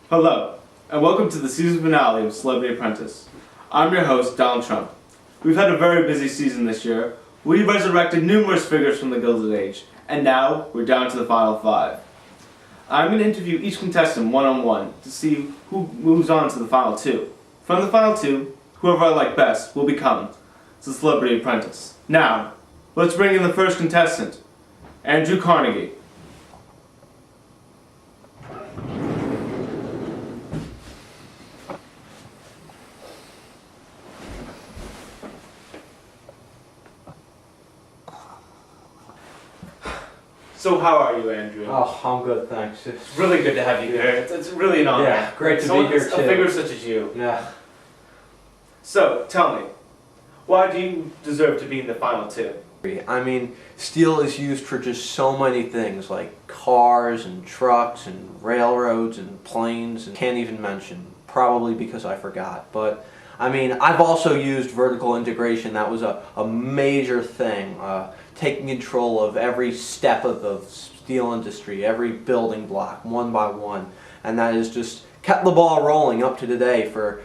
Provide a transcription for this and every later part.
Hello, and welcome to the season finale of Celebrity Apprentice. I'm your host, Donald Trump. We've had a very busy season this year. We've resurrected numerous figures from the Gilded Age, and now we're down to the final 5. I'm going to interview each contestant one-on-one to see who moves on to the final 2. From the final 2, whoever I like best will become the Celebrity Apprentice. Now, let's bring in the first contestant, Andrew Carnegie. So how are you, Andrew? Oh, I'm good, thanks. It's really good to have you here. It's really an honor. Yeah, great to be here too. A figure such as you. Yeah. So, tell me, why do you deserve to be in the final 2? I mean, steel is used for just so many things, like cars and trucks and railroads and planes, and can't even mention, probably because I forgot. But, I mean, I've also used vertical integration. That was a major thing. Taking control of every step of the steel industry, every building block, one by one. And that has just kept the ball rolling up to today for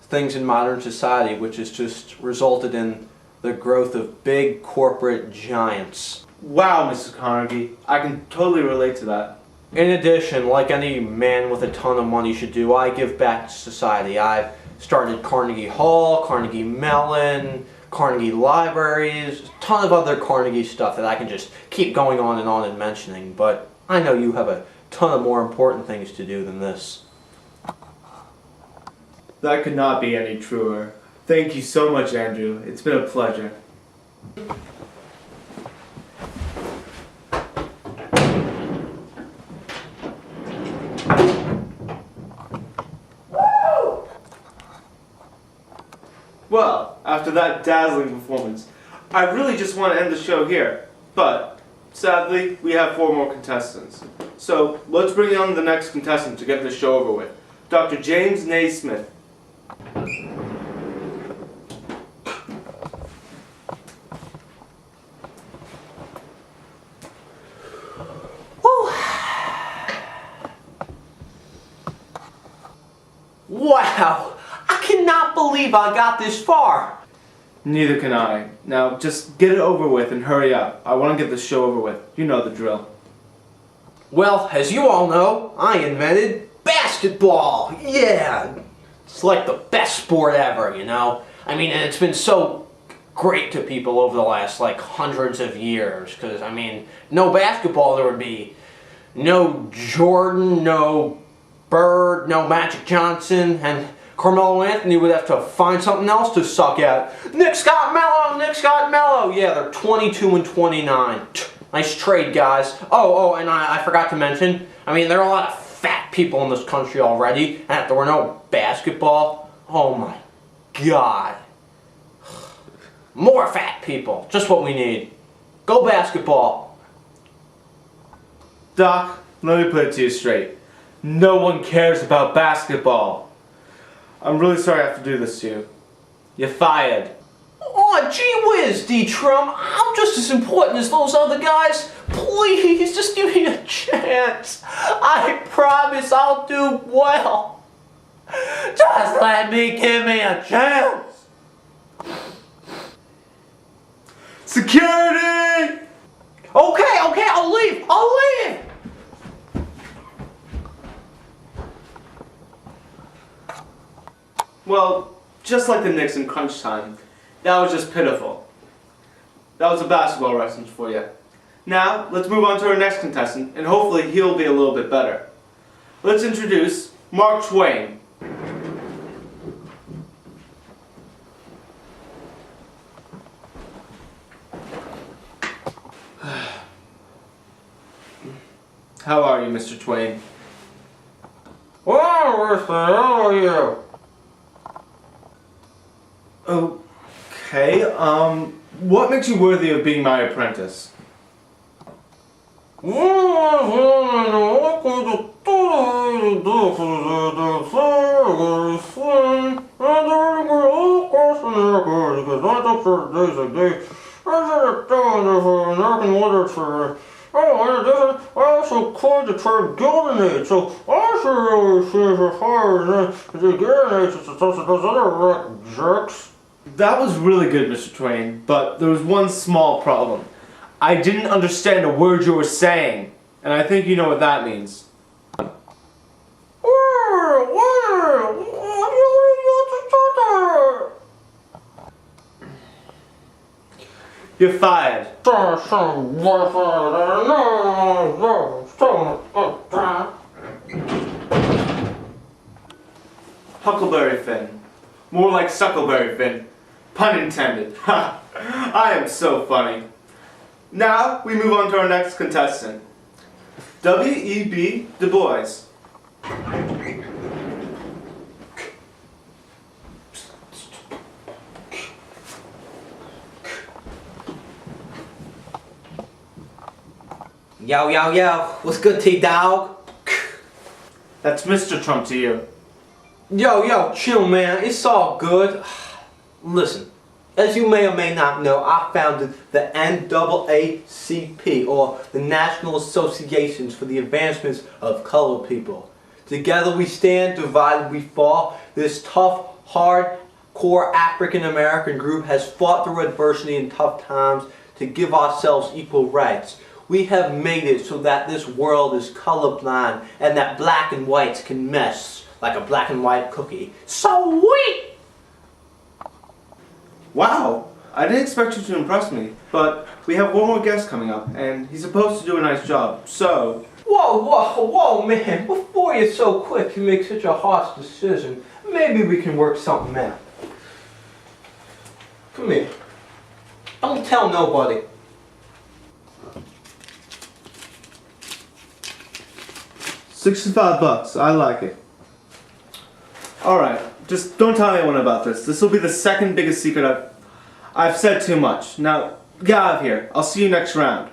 things in modern society, which has just resulted in the growth of big corporate giants. Wow, Mr. Carnegie, I can totally relate to that. In addition, like any man with a ton of money should do, I give back to society. I've started Carnegie Hall, Carnegie Mellon, Carnegie Libraries, a ton of other Carnegie stuff that I can just keep going on and mentioning, but I know you have a ton of more important things to do than this. That could not be any truer. Thank you so much, Andrew. It's been a pleasure. Well, after that dazzling performance, I really just want to end the show here. But, sadly, we have 4 more contestants. So, let's bring on the next contestant to get this show over with. Dr. James Naismith. Wow! I cannot believe I got this far! Neither can I. Now, just get it over with and hurry up. I want to get this show over with. You know the drill. Well, as you all know, I invented basketball! Yeah! It's like the best sport ever, you know? I mean, and it's been so great to people over the last, like, hundreds of years. Because, I mean, no basketball, there would be no Jordan, no Bird, no Magic Johnson, and Carmelo Anthony would have to find something else to suck at. Nick Scott Mello! Yeah, they're 22 and 29. Nice trade, guys. Oh, and I forgot to mention, I mean, there are a lot of fat people in this country already, and if there were no basketball, oh my God. More fat people, just what we need. Go basketball. Doc, let me put it to you straight. No one cares about basketball. I'm really sorry I have to do this to you. You're fired. Oh, gee whiz, D-Trum. I'm just as important as those other guys. Please, just give me a chance. I promise I'll do well. Just let me give me a chance. Security! Okay, I'll leave! Well, just like the Knicks in crunch time, that was just pitiful. That was a basketball reference for you. Now, let's move on to our next contestant, and hopefully he'll be a little bit better. Let's introduce Mark Twain. How are you, Mr. Twain? Well, how are you? Okay, what makes you worthy of being my apprentice? I also coined the term Gilded Age, so I should really see if it's higher than the Gilded Age as those other jerks. That was really good, Mr. Twain, but there was one small problem. I didn't understand a word you were saying, and I think you know what that means. You're fired. Huckleberry Finn. More like Suckleberry Finn. Pun intended. Ha! I am so funny. Now we move on to our next contestant. W.E.B. Du Bois. Yo, what's good, T-Dog? That's Mr. Trump to you. Yo, chill, man, it's all good. Listen, as you may or may not know, I founded the NAACP, or the National Associations for the Advancements of Colored People. Together we stand, divided we fall. This tough, hardcore African-American group has fought through adversity and tough times to give ourselves equal rights. We have made it so that this world is colorblind and that black and whites can mesh like a black and white cookie. Sweet! Wow, I didn't expect you to impress me, but we have one more guest coming up, and he's supposed to do a nice job, so... Whoa, man, before you're so quick to make such a harsh decision, maybe we can work something out. Come here. Don't tell nobody. $65, I like it. Alright, just don't tell anyone about this. This will be the second biggest secret I've said too much. Now, get out of here. I'll see you next round.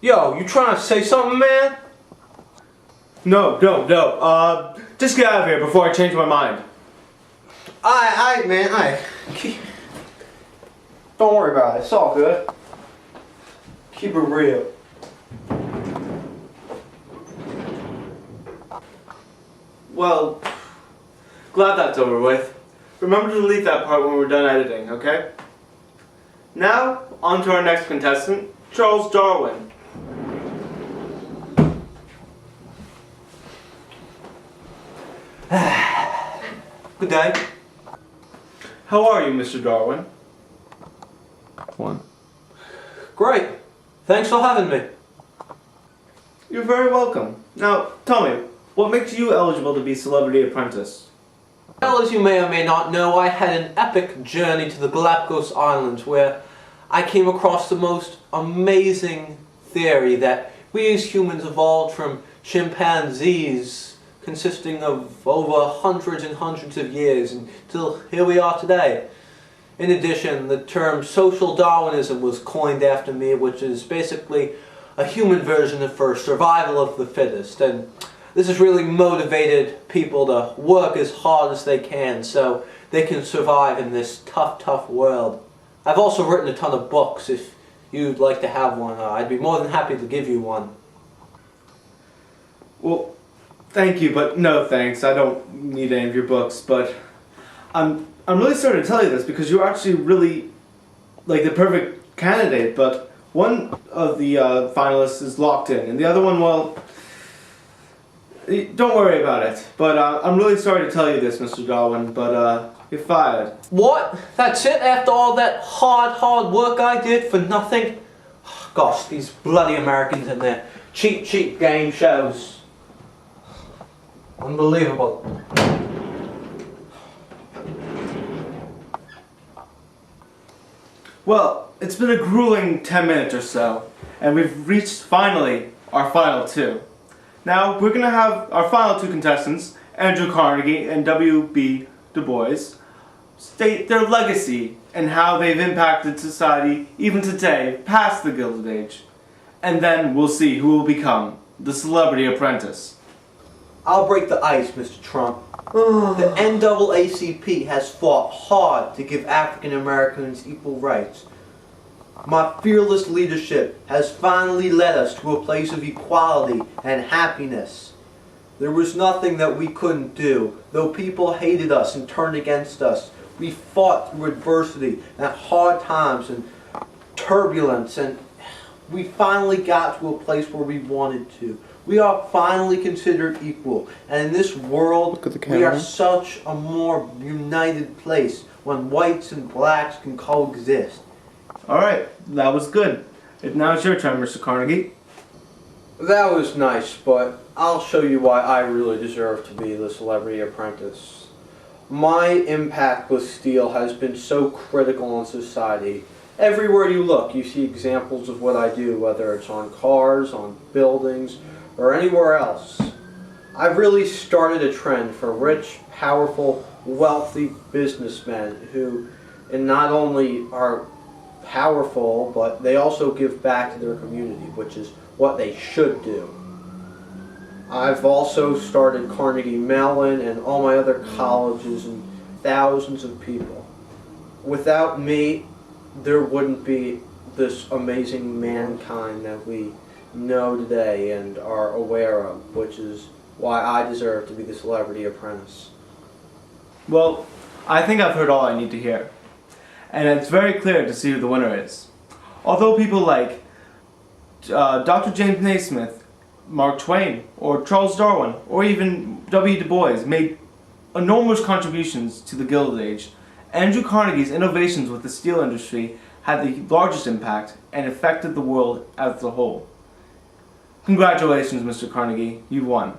Yo, you trying to say something, man? No. Just get out of here before I change my mind. Aight, man, aight. Don't worry about it, it's all good. Keep it real. Well, glad that's over with. Remember to delete that part when we're done editing, okay? Now, on to our next contestant, Charles Darwin. Good day. How are you, Mr. Darwin? One. Great. Thanks for having me. You're very welcome. Now, tell me, what makes you eligible to be Celebrity Apprentice? Well, as you may or may not know, I had an epic journey to the Galapagos Islands where I came across the most amazing theory that we as humans evolved from chimpanzees consisting of over hundreds and hundreds of years until here we are today. In addition, the term social Darwinism was coined after me, which is basically a human version for survival of the fittest. And this has really motivated people to work as hard as they can so they can survive in this tough world. I've also written a ton of books. If you'd like to have one, I'd be more than happy to give you one. Well, thank you, but no thanks. I don't need any of your books, but I'm really sorry to tell you this because you're actually really like the perfect candidate, but one of the finalists is locked in, and the other one, well, don't worry about it. But I'm really sorry to tell you this, Mr. Darwin, but you're fired. What? That's it? After all that hard work I did for nothing? Gosh, these bloody Americans and their cheap game shows. Unbelievable. Well, it's been a grueling 10 minutes or so, and we've reached, finally, our final two. Now, we're going to have our final two contestants, Andrew Carnegie and W.B. Du Bois, state their legacy and how they've impacted society even today, past the Gilded Age. And then we'll see who will become the Celebrity Apprentice. I'll break the ice, Mr. Trump. The NAACP has fought hard to give African Americans equal rights. My fearless leadership has finally led us to a place of equality and happiness. There was nothing that we couldn't do. Though people hated us and turned against us, we fought through adversity and hard times and turbulence, and we finally got to a place where we wanted to. We are finally considered equal, and in this world, we are such a more united place when whites and blacks can coexist. Alright, that was good. Now it's your turn, Mr. Carnegie. That was nice, but I'll show you why I really deserve to be the Celebrity Apprentice. My impact with steel has been so critical in society. Everywhere you look, you see examples of what I do, whether it's on cars, on buildings, or anywhere else. I've really started a trend for rich, powerful, wealthy businessmen who not only are powerful, but they also give back to their community, which is what they should do. I've also started Carnegie Mellon and all my other colleges and thousands of people. Without me, there wouldn't be this amazing mankind that we know today and are aware of, which is why I deserve to be the Celebrity Apprentice. Well, I think I've heard all I need to hear. And it's very clear to see who the winner is. Although people like Dr. James Naismith, Mark Twain, or Charles Darwin, or even W. Du Bois made enormous contributions to the Gilded Age, Andrew Carnegie's innovations with the steel industry had the largest impact and affected the world as a whole. Congratulations, Mr. Carnegie, you won.